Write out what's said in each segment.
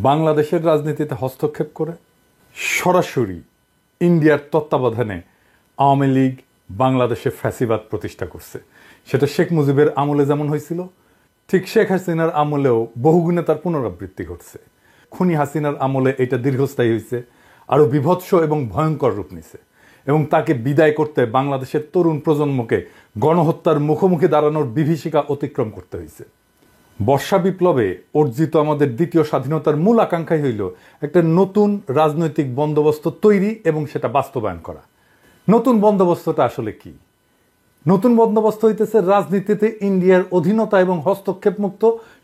বাংলাদেশের রাজনীতিতে হস্তক্ষেপ করে সরাসরি ইন্ডিয়ার তত্ত্বাবধানে আওয়ামী লীগ বাংলাদেশে ফ্যাসিবাদ প্রতিষ্ঠা করছে। সেটা শেখ মুজিবের আমলে যেমন হয়েছিল, ঠিক শেখ হাসিনার আমলেও বহুগুণে তার পুনরাবৃত্তি ঘটছে। খুনি হাসিনার আমলে এটা দীর্ঘস্থায়ী হয়েছে, আরও বিভৎস এবং ভয়ঙ্কর রূপ নিছে, এবং তাকে বিদায় করতে বাংলাদেশের তরুণ প্রজন্মকে গণহত্যার মুখোমুখি দাঁড়ানোর বিভীষিকা অতিক্রম করতে হয়েছে। বর্ষা বিপ্লবে অর্জিত আমাদের দ্বিতীয় স্বাধীনতার মূল আকাঙ্ক্ষাই হইল একটা নতুন রাজনৈতিক বন্দোবস্ত তৈরি এবং সেটা বাস্তবায়ন করা। নতুন বন্দোবস্তটা আসলে কি? নতুন বন্দোবস্ত হইতেছে রাজনীতিতে ইন্ডিয়ার অধীনতা এবং হস্তক্ষেপ মুক্ত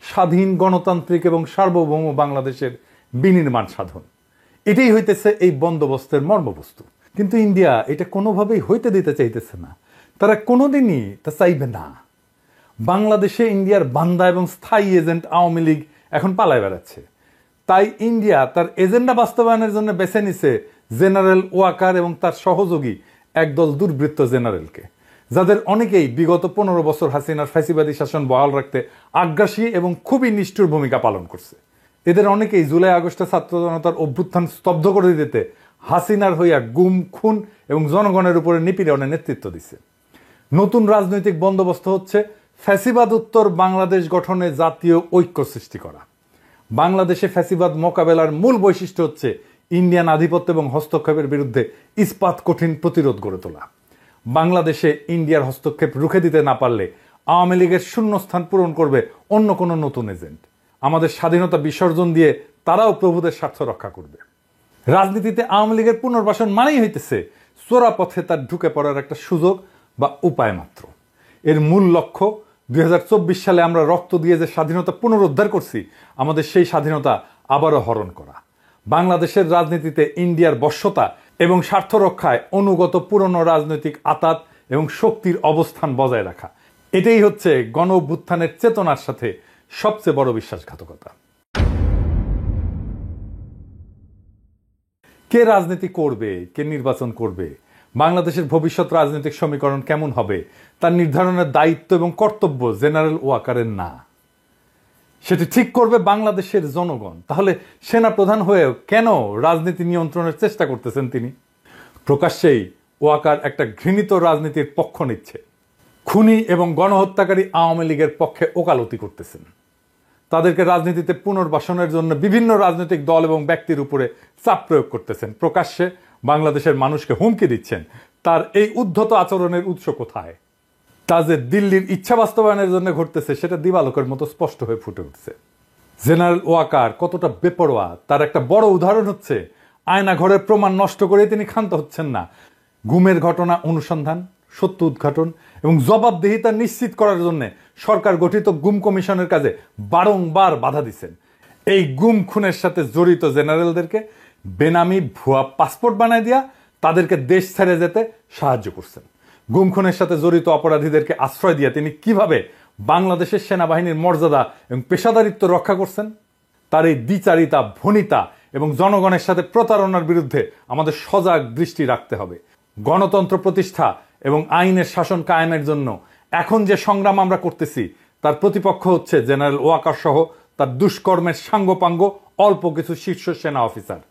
স্বাধীন গণতান্ত্রিক এবং সার্বভৌম বাংলাদেশের বিনির্মাণ সাধন। এটাই হইতেছে এই বন্দোবস্তের মর্মবস্তু। কিন্তু ইন্ডিয়া এটা কোনোভাবেই হইতে দিতে চাইতেছে না, তারা কোনোদিনই তা চাইবে না। বাংলাদেশে ইন্ডিয়ার বান্দা এবং স্থায়ী এজেন্ট আওয়ামী লীগ এখন পালায় বেড়াচ্ছে। তাই ইন্ডিয়া তার এজেন্ডা বাস্তবায়নের জন্য বেছে নিছে জেনারেল ওয়াকার এবং তার সহযোগী একদল দুর্বৃত্ত জেনারেলকে, যাদের অনেকেই বিগত 15 বছর হাসিনার ফ্যাসিবাদী শাসন বহাল রাখতে আগ্রাসী এবং খুবই নিষ্ঠুর ভূমিকা পালন করছে। এদের অনেকেই জুলাই আগস্টে ছাত্র জনতার অভ্যুত্থান স্তব্ধ করে দিতে হাসিনার হইয়া গুম, খুন এবং জনগণের উপরে নিপীড়নের নেতৃত্ব দিছে। নতুন রাজনৈতিক বন্দোবস্ত হচ্ছে ফ্যাসিবাদ উত্তর বাংলাদেশ গঠনে জাতীয় ঐক্য সৃষ্টি করা। বাংলাদেশে ফ্যাসিবাদ মোকাবেলার মূল বৈশিষ্ট্য হচ্ছে ইন্ডিয়ান আধিপত্য এবং হস্তক্ষেপের বিরুদ্ধে ইস্পাত কঠিন প্রতিরোধ গড়ে তোলা। বাংলাদেশে ইন্ডিয়ার হস্তক্ষেপ রুখে দিতে না পারলে আওয়ামী লীগের শূন্যস্থান পূরণ করবে অন্য কোনো নতুন এজেন্ট। আমাদের স্বাধীনতা বিসর্জন দিয়ে তারাও প্রভুদের স্বার্থ রক্ষা করবে। রাজনীতিতে আওয়ামী লীগের পুনর্বাসন মানেই হইতেছে চোরা পথে তার ঢুকে পড়ার একটা সুযোগ বা উপায় মাত্র। এর মূল লক্ষ্য 2024 সালে আমরা রক্ত দিয়ে যে স্বাধীনতা পুনরুদ্ধার করছি, আমাদের সেই স্বাধীনতা আবারও হরণ করা। বাংলাদেশের রাজনীতিতে ইন্ডিয়ার বশ্যতা এবং স্বার্থ রক্ষায় অনুগত পুরনো রাজনৈতিক আতাত এবং শক্তির অবস্থান বজায় রাখা, এটাই হচ্ছে গণ অভ্যুত্থানের চেতনার সাথে সবচেয়ে বড় বিশ্বাসঘাতকতা। কে রাজনীতি করবে, কে নির্বাচন করবে, বাংলাদেশের ভবিষ্যৎ রাজনৈতিক সমীকরণ কেমন হবে, তার নির্ধারণের দায়িত্ব এবং কর্তব্য জেনারেল ওয়াকারের না। সেটি ঠিক করবে বাংলাদেশের জনগণ। তাহলে সেনা প্রধান হয়েও কেন রাজনীতি নিয়ন্ত্রণের চেষ্টা করতেছেন তিনি? প্রকাশ্যেই ওয়াকার একটা ঘৃণিত রাজনীতির পক্ষ নিচ্ছে। খুনি এবং গণহত্যাকারী আওয়ামী লীগের পক্ষে ওকালতি করতেছেন। তাদেরকে রাজনীতিতে পুনর্বাসনের জন্য বিভিন্ন রাজনৈতিক দল এবং ব্যক্তির উপরে চাপ প্রয়োগ করতেছেন। প্রকাশ্যে বাংলাদেশের মানুষকে হুমকি দিচ্ছেন। তার এই উদ্ধত আচরণের উৎস কোথায়? তা যে দিল্লির ইচ্ছা বাস্তবায়নের জন্য ঘটতেছে সেটা দিবালোকের মতো স্পষ্ট হয়ে ফুটে উঠছে। জেনারেল ওয়াকার কতটা বেপরোয়া তার একটা বড় উদাহরণ হচ্ছে আয়না ঘরের প্রমাণ নষ্ট করে তিনি ক্ষান্ত হচ্ছেন না। গুমের ঘটনা অনুসন্ধান, সত্য উদ্ঘাটন এবং জবাবদিহিতা নিশ্চিত করার জন্য সরকার গঠিত গুম কমিশনের কাজে বারংবার বাধা দিচ্ছেন। এই গুম খুনের সাথে জড়িত জেনারেলদেরকে বেনামি ভুয়া পাসপোর্ট বানায় দিয়া তাদেরকে দেশ ছেড়ে যেতে সাহায্য করছেন। গুম খুনের সাথে জড়িত অপরাধীদেরকে আশ্রয় দিয়ে তিনি কিভাবে বাংলাদেশের সেনাবাহিনীর মর্যাদা এবং পেশাদারিত্ব রক্ষা করছেন? তার এই দ্বিচারিতা, ভনিতা এবং জনগণের সাথে প্রতারণার বিরুদ্ধে আমাদের সজাগ দৃষ্টি রাখতে হবে। গণতন্ত্র প্রতিষ্ঠা এবং আইনের শাসন কায়েমের জন্য এখন যে সংগ্রাম আমরা করতেছি তার প্রতিপক্ষ হচ্ছে জেনারেল ওয়াকার সহ তার দুষ্কর্মের সাঙ্গপাঙ্গ অল্প কিছু শীর্ষ সেনা অফিসার।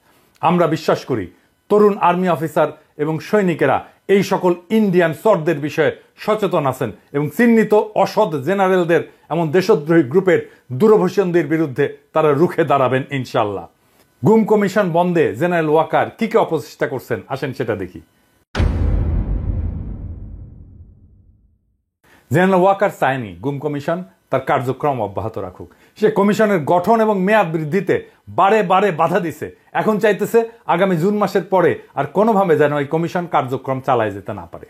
আমরা বিশ্বাস করি তরুণ আর্মি অফিসার এবং সৈনিকেরা এই সকল ইন্ডিয়ান সর্দের বিষয়ে সচেতন আছেন এবং চিহ্নিত অসৎ জেনারেলদের এমন দেশদ্রোহী গ্রুপের দুরভিসন্ধির বিরুদ্ধে তারা রুখে দাঁড়াবেন ইনশাল্লাহ। গুম কমিশন বন্ধে জেনারেল ওয়াকার কি কি অপচেষ্টা করছেন আসেন সেটা দেখি। জেনারেল ওয়াকার চায়নি গুম কমিশন তার কার্যক্রম অব্যাহত রাখুক। সে কমিশনের গঠন এবং মেয়াদ বৃদ্ধিতে বারে বারে বাধা দিছে। এখন চাইতেছে আগামী জুন মাসের পরে আর কোনোভাবে যেন এই কমিশন কার্যক্রম চালায় যেতে না পারে।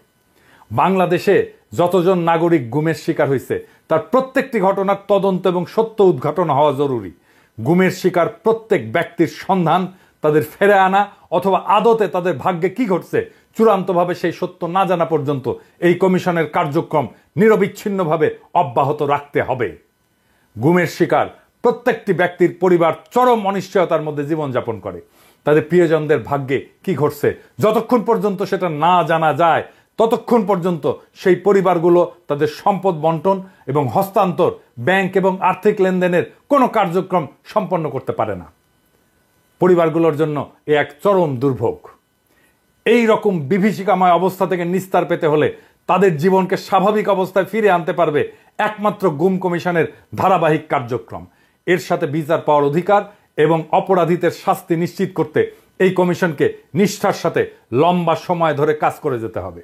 বাংলাদেশে যতজন নাগরিক গুমের শিকার হয়েছে তার প্রত্যেকটি ঘটনার তদন্ত এবং সত্য উদ্ঘাটন হওয়া জরুরি। গুমের শিকার প্রত্যেক ব্যক্তির সন্ধান, তাদের ফেরে আনা অথবা আদতে তাদের ভাগ্যে কি ঘটছে চূড়ান্তভাবে সেই সত্য না জানা পর্যন্ত এই কমিশনের কার্যক্রম নিরবিচ্ছিন্নভাবে অব্যাহত রাখতে হবে। গুমের শিকার প্রত্যেকটি ব্যক্তির পরিবার চরম অনিশ্চয়তার মধ্যে জীবনযাপন করে। তাদের প্রিয়জনদের ভাগ্যে কি ঘটছে যতক্ষণ পর্যন্ত সেটা না জানা যায় ততক্ষণ পর্যন্ত সেই পরিবারগুলো তাদের সম্পদ বন্টন এবং হস্তান্তর, ব্যাংক এবং আর্থিক লেনদেনের কোনো কার্যক্রম সম্পন্ন করতে পারে না। পরিবারগুলোর জন্য এ এক চরম দুর্ভোগ। এই রকম বিভীষিকাময় অবস্থা থেকে নিস্তার পেতে হলে তাদের জীবনকে স্বাভাবিক অবস্থায় ফিরে আনতে পারবে একমাত্র গুম কমিশনের ধারাবাহিক কার্যক্রম। এর সাথে বিচার পাওয়ার অধিকার এবং অপরাধীদের শাস্তি নিশ্চিত করতে এই কমিশনকে নিষ্ঠার সাথে লম্বা সময় ধরে কাজ করে যেতে হবে।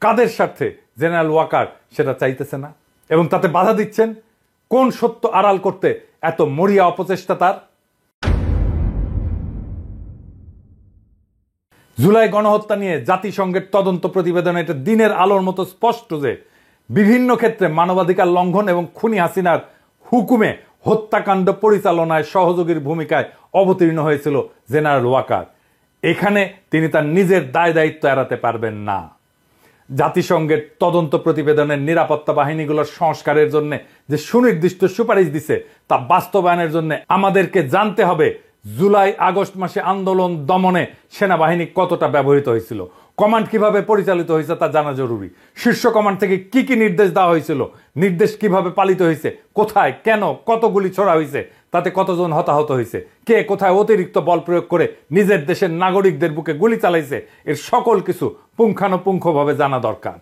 কাদের স্বার্থে জেনারেল ওয়াকার সেটা চাইতেছে না এবং তাতে বাধা দিচ্ছেন? কোন সত্য আড়াল করতে এত মরিয়া অপচেষ্টা তার? জুলাই গণহত্যা নিয়ে জাতিসংঘের তদন্ত প্রতিবেদনে এটা দিনের আলোর মতো স্পষ্ট যে বিভিন্ন ক্ষেত্রে মানবাধিকার লঙ্ঘন এবং খুনি হাসিনার হুকুমে হত্যাকাণ্ড পরিচালনায় সহযোগীর ভূমিকায় অবতীর্ণ হয়েছিল জেনারেল ওয়াকার। এখানে তিনি তার নিজের দায় দায়িত্ব এড়াতে পারবেন না। জাতিসংঘের তদন্ত প্রতিবেদনের নিরাপত্তা বাহিনীগুলোর সংস্কারের জন্য যে সুনির্দিষ্ট সুপারিশ দিছে তা বাস্তবায়নের জন্য আমাদেরকে জানতে হবে জুলাই আগস্ট মাসে আন্দোলন দমনে সেনাবাহিনী কতটা ব্যবহৃত হয়েছিল, কমান্ড কিভাবে পরিচালিত হয়েছে তা জানা জরুরি। শীর্ষ কমান্ড থেকে কি কি নির্দেশ দেওয়া হয়েছিল, নির্দেশ কিভাবে পালিত হয়েছে, কোথায় কেন কত গুলি ছোড়া হয়েছে, তাতে কতজন হতাহত হয়েছে, কে কোথায় অতিরিক্ত বল প্রয়োগ করে নিজের দেশের নাগরিকদের বুকে গুলি চালাইছে, এর সকল কিছু পুঙ্খানুপুঙ্খভাবে জানা দরকার।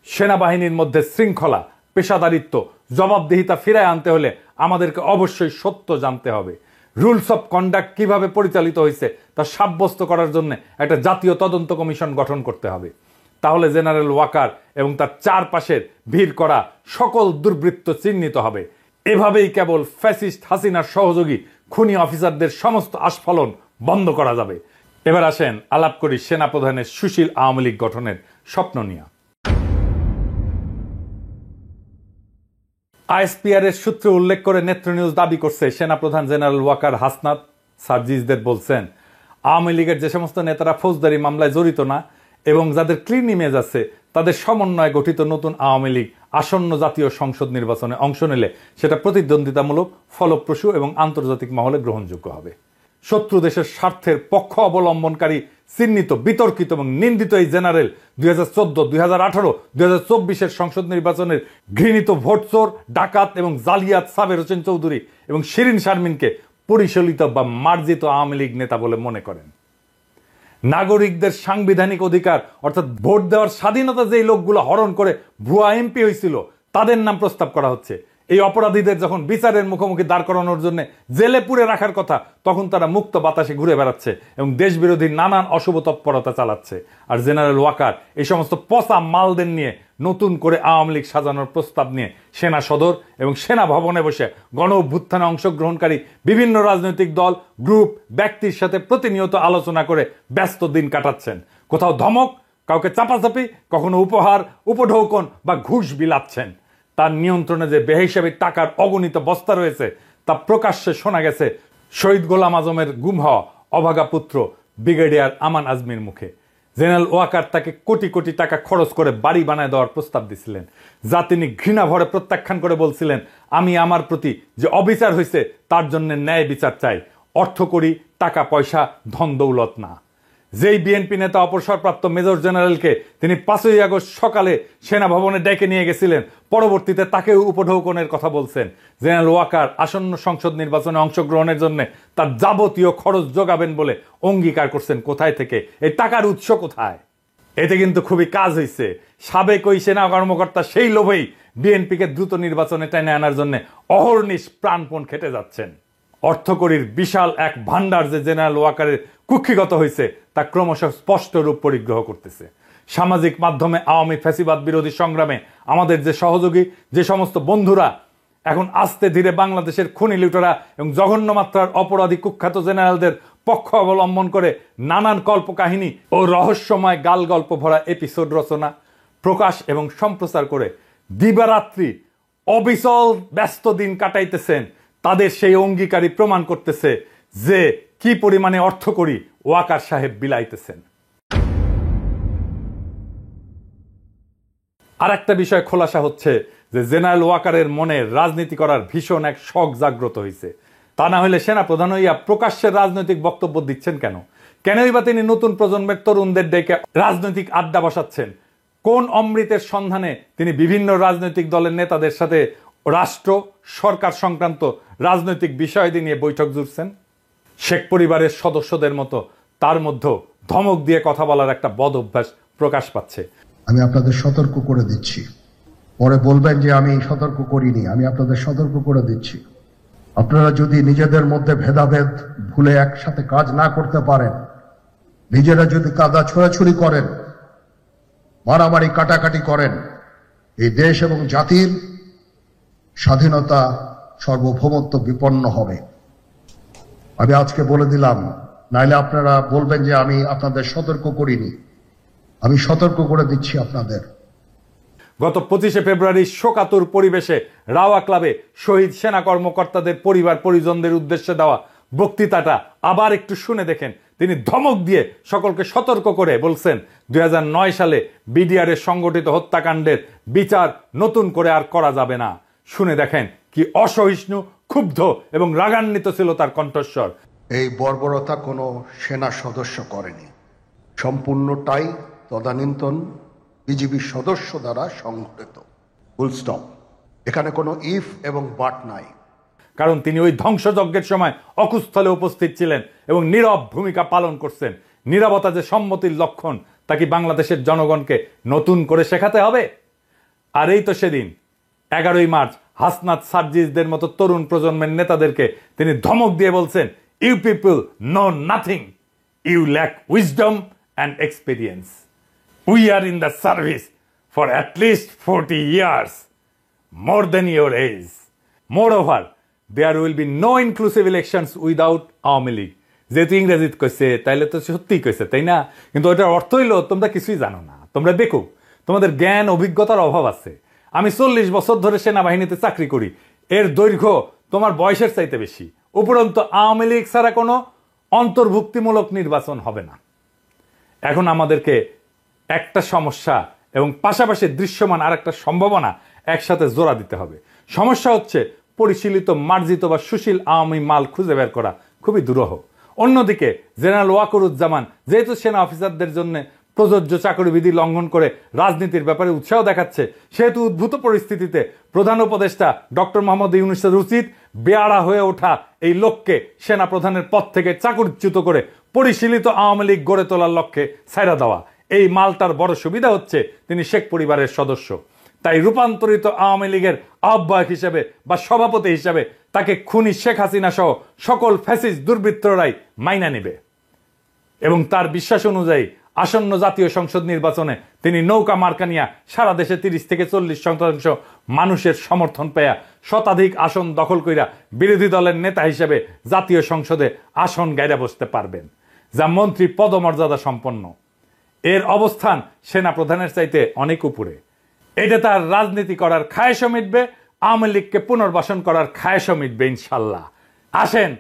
সেনাবাহিনীর মধ্যে শৃঙ্খলা, পেশাদারিত্ব, জবাবদিহিতা ফিরায় আনতে হলে আমাদেরকে অবশ্যই সত্য জানতে হবে। রুলস অফ কন্ডাক্ট কিভাবে পরিচালিত হয়েছে তা সাব্যস্ত করার জন্য একটা জাতীয় তদন্ত কমিশন গঠন করতে হবে। তাহলে জেনারেল ওয়াকার এবং তার চারপাশের ভিড় করা সকল দুর্বৃত্ত চিহ্নিত হবে। এভাবেই কেবল ফ্যাসিস্ট হাসিনার সহযোগী খুনি অফিসারদের সমস্ত আস্ফালন বন্ধ করা যাবে। এবার আসেন আলাপ করি সেনাপ্রধানের সুশীল আওয়ামী লীগ গঠনের স্বপ্ন নিয়ে। আইএসপিআর এর সূত্রে উল্লেখ করে নেত্র নিউজ দাবি করছে সেনাপ্রধান জেনারেল ওয়াকার হাসনাত সার্জিসদের বলছেন আওয়ামী লীগের যে সমস্ত নেতারা ফৌজদারি মামলায় জড়িত না এবং যাদের ক্লিন ইমেজ আছে তাদের সমন্বয়ে গঠিত নতুন আওয়ামী লীগ আসন্ন জাতীয় সংসদ নির্বাচনে অংশ নিলে সেটা প্রতিদ্বন্দ্বিতামূলক, ফলপ্রসূ এবং আন্তর্জাতিক মহলে গ্রহণযোগ্য হবে। শত্রু দেশের স্বার্থের পক্ষ অবলম্বনকারী চিহ্নিত, বিতর্কিত এবং নিন্দিত এই জেনারেল 2014, 2018, 2024 সংসদ নির্বাচনের ঘৃণিত ভোটচোর, ডাকাত এবং জালিয়াত সাবের হোসেন চৌধুরী এবং শিরিন শারমিনকে পরিচালিত বা মার্জিত আওয়ামী লীগ নেতা বলে মনে করেন। নাগরিকদের সাংবিধানিক অধিকার অর্থাৎ ভোট দেওয়ার স্বাধীনতা যেই লোকগুলো হরণ করে ভুয়া এমপি হয়েছিল তাদের নাম প্রস্তাব করা হচ্ছে। এই অপরাধীদের যখন বিচারের মুখোমুখি দাঁড় করানোর জন্য জেলে পুরে রাখার কথা তখন তারা মুক্ত বাতাসে ঘুরে বেড়াচ্ছে এবং দেশবিরোধী নানান অশুভ তৎপরতা চালাচ্ছে। আর জেনারেল ওয়াকার এই সমস্ত পচা মালদের নিয়ে নতুন করে আওয়ামী লীগ সাজানোর প্রস্তাব নিয়ে সেনা সদর এবং সেনা ভবনে বসে গণ অভ্যুত্থানে অংশগ্রহণকারী বিভিন্ন রাজনৈতিক দল, গ্রুপ, ব্যক্তির সাথে প্রতিনিয়ত আলোচনা করে ব্যস্ত দিন কাটাচ্ছেন। কোথাও ধমক, কাউকে চাপাচাপি, কখনো উপহার, উপঢৌকন বা ঘুষ বিলাচ্ছেন। তার নিয়ন্ত্রণে যে বেহিসাবি টাকার অগণিত বস্তা রয়েছে তা প্রকাশ্যে শোনা গেছে শহীদ গোলাম আজমের গুম হওয়া অভাগা পুত্র ব্রিগেডিয়ার আমান আজমির মুখে। জেনারেল ওয়াকার তাকে কোটি কোটি টাকা খরচ করে বাড়ি বানায় দেওয়ার প্রস্তাব দিছিলেন, যা তিনি ঘৃণা ভরে প্রত্যাখ্যান করে বলছিলেন, আমি আমার প্রতি যে অবিচার হয়েছে তার জন্য ন্যায় বিচার চাই, অর্থ করি, টাকা পয়সা, ধন দৌলত না। যেই বিএনপি নেতা অবসরপ্রাপ্ত মেজর জেনারেলকে তিনি 5ই আগস্ট সকালে সেনা ভবনে ডেকে নিয়ে গেছিলেন, পরবর্তীতে তাকে উপঢৌকনের কথা বলছেন। জেনারেল ওয়াকার আসন্ন সংসদ নির্বাচনে অংশগ্রহণের জন্য তার যাবতীয় খরচ যোগাবেন বলে অঙ্গীকার করছেন। কোথায় থেকে, এই টাকার উৎস কোথায়? এতে কিন্তু খুবই কাজ হয়েছে। সাবেক ওই সেনা কর্মকর্তা সেই লোভেই বিএনপিকে দ্রুত নির্বাচনে টেনে আনার জন্য অহর্নিশ প্রাণপণ খেটে যাচ্ছেন। অর্থকরীর বিশাল এক ভান্ডার যে জেনারেল ওয়াকারের কুক্ষিগত হয়েছে তা ক্রমশ স্পষ্ট রূপ পরিগ্রহ করতেছে। সামাজিক মাধ্যমে আওয়ামী ফ্যাসিবাদ বিরোধী সংগ্রামে আমাদের যে সহযোগী, যে সমস্ত বন্ধুরা এখন আস্তে ধীরে বাংলাদেশের খুনি লুটেরা এবং জঘন্য মাত্রার অপরাধী কুখ্যাত জেনারেলদের পক্ষ অবলম্বন করে নানান কল্পকাহিনী ও রহস্যময় গাল গল্প ভরা এপিসোড রচনা, প্রকাশ এবং সম্প্রচার করে দিবারাত্রি অবিচল ব্যস্ত দিন কাটাইতেছেন, তাদের সেই অঙ্গীকারই প্রমাণ করতেছে যে কি পরিমাণে অর্থ করি ওয়াকার সাহেব বিলাইতেছেন। আর একটা বিষয় খোলাসা হচ্ছে যে জেনারেল ওয়াকারের মনে রাজনীতি করার ভীষণ এক শখ জাগ্রত হয়েছে। তা না হলে সেনাপ্রধান হইয়া প্রকাশ্যে রাজনৈতিক বক্তব্য দিচ্ছেন কেন? কেনই বা তিনি নতুন প্রজন্মের তরুণদের ডেকে রাজনৈতিক আড্ডা বসাচ্ছেন? কোন অমৃতের সন্ধানে তিনি বিভিন্ন রাজনৈতিক দলের নেতাদের সাথে রাষ্ট্র, সরকার সংক্রান্ত রাজনৈতিক বিষয়াদি নিয়ে বৈঠক জুড়ছেন? শেখ পরিবারের সদস্যদের মতো তার মধ্যে ধমক দিয়ে কথা বলার একটা বদ অভ্যাস প্রকাশ পাচ্ছে। আমি আপনাদের সতর্ক করে দিচ্ছি, পরে বলবেন যে আমি সতর্ক করিনি। আমি আপনাদের সতর্ক করে দিচ্ছি, আপনারা যদি নিজেদের মধ্যে ভেদাভেদ ভুলে একসাথে কাজ না করতে পারেন, নিজেরা যদি কাদা ছোড়াছুড়ি করেন, মারামারি কাটাকাটি করেন, এই দেশ এবং জাতির স্বাধীনতা সার্বভৌমত্ব বিপন্ন হবে। আমি আজকে বলে দিলাম, নাইলে আপনারা বলবেন যে আমি আপনাদের সতর্ক করিনি। আমি সতর্ক করে দিচ্ছি আপনাদের। গত 25শে ফেব্রুয়ারি শোকাতুর পরিবেশে রাওয়া ক্লাবে শহীদ সেনা কর্মকর্তাদের পরিবার পরিজনদের উদ্দেশ্যে দেওয়া বক্তৃতাটা আবার একটু শুনে দেখেন। তিনি ধমক দিয়ে সকলকে সতর্ক করে বলছেন 2009 সালে বিডিআরের সংগঠিত হত্যাকাণ্ডের বিচার নতুন করে আর করা যাবে না। শুনে দেখেন কি অসহিষ্ণু, ক্ষুব্ধ এবং রাগান্বিত ছিল তার কণ্ঠস্বর। এই বর্বরতা কোনো সেনা সদস্য করেনি, সম্পূর্ণটাই তদানীন্তন বিজিবি সদস্য দ্বারা সংঘটিত। Full stop. এখানে কোনো ইফ এবং বাট নাই। কারণ তিনি ওই ধ্বংসযজ্ঞের সময় অকুস্থলে উপস্থিত ছিলেন এবং নীরব ভূমিকা পালন করছেন। নীরবতা যে সম্মতির লক্ষণ, তা কি বাংলাদেশের জনগণকে নতুন করে শেখাতে হবে? আর এই তো সেদিন 11ই মার্চ হাসনাত সার্জিসদের মতো তরুণ প্রজন্মের নেতাদেরকে তিনি ধমক দিয়ে বলছেন, you people know nothing, you lack wisdom and experience. We are in the service for at least 40 years, more than your age. Moreover, there will be no inclusive elections without Awami League. যেহেতু ইংরেজিত কইছে তাইলে তো সত্যিই কইছে, তাই না? কিন্তু ওটার অর্থ হইল তোমরা কিছুই জানো না। তোমরা দেখো, তোমাদের জ্ঞান অভিজ্ঞতার অভাব আছে। আমি 40 বছর ধরে সেনাবাহিনীতে চাকরি করি, এর দৈর্ঘ্য তোমার বয়সের চাইতে বেশি। উপরন্তু আওয়ামী লীগ ছাড়া কোনো অন্তর্ভুক্তিমূলক নির্বাচন হবে না। এখন আমাদেরকে একটা সমস্যা এবং পাশাপাশি দৃশ্যমান আর একটা সম্ভাবনা একসাথে জোড়া দিতে হবে। সমস্যা হচ্ছে পরিশীলিত, মার্জিত বা সুশীল আওয়ামী মাল খুঁজে বের করা খুবই দুরূহ। অন্যদিকে জেনারেল ওয়াকরুজ্জামান যেহেতু সেনা অফিসারদের জন্য প্রযোজ্য চাকরিবিধি লঙ্ঘন করে রাজনীতির ব্যাপারে উৎসাহ দেখাচ্ছে, সেহেতু উদ্ভূত পরিস্থিতিতে প্রধান উপদেষ্টা ডক্টর মোহাম্মদ ইউনূসের উচিত বেয়াড়া হয়ে ওঠা এই লোককে সেনা প্রধানের পদ থেকে চাকরিচ্যুত করে পরিশীলিত আওয়ামী লীগ গড়ে তোলার লক্ষ্যে ছাইড়া দেওয়া। এই মালটার বড় সুবিধা হচ্ছে তিনি শেখ পরিবারের সদস্য, তাই রূপান্তরিত আওয়ামী লীগের আহ্বায়ক হিসেবে বা সভাপতি হিসেবে তাকে খুনি শেখ হাসিনা সহ সকল ফ্যাসিস্ট দুর্বৃত্তরাই মাইনা নেবে এবং তার বিশ্বাস অনুযায়ী আসন্ন জাতীয় সংসদ নির্বাচনে তিনি নৌকা মার্কা নিয়ে সারা দেশে 30 থেকে 40% মানুষের সমর্থন পেয়া শতাধিক আসন দখল কইরা বিরোধী দলের নেতা হিসেবে জাতীয় সংসদে আসন গাইরা বসতে পারবেন, যা মন্ত্রী পদমর্যাদা সম্পন্ন। এর অবস্থান সেনা প্রধানের চাইতে অনেক উপরে। এটা তার রাজনীতি করার খায়েশও মিটবে, আওয়ামী লীগকে পুনর্বাসন করার খায়েশও মিটবে ইনশাল্লাহ। আসেন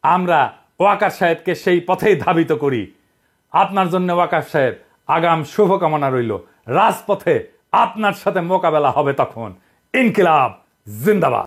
আমরা ওয়াকার সাহেবকে সেই পথেই ধাবিত করি। আপনার জন্য ওয়াকার সাহেব আগাম শুভকামনা রইল। রাজপথে আপনার সাথে মোকাবেলা হবে তখন। ইনকিলাব জিন্দাবাদ।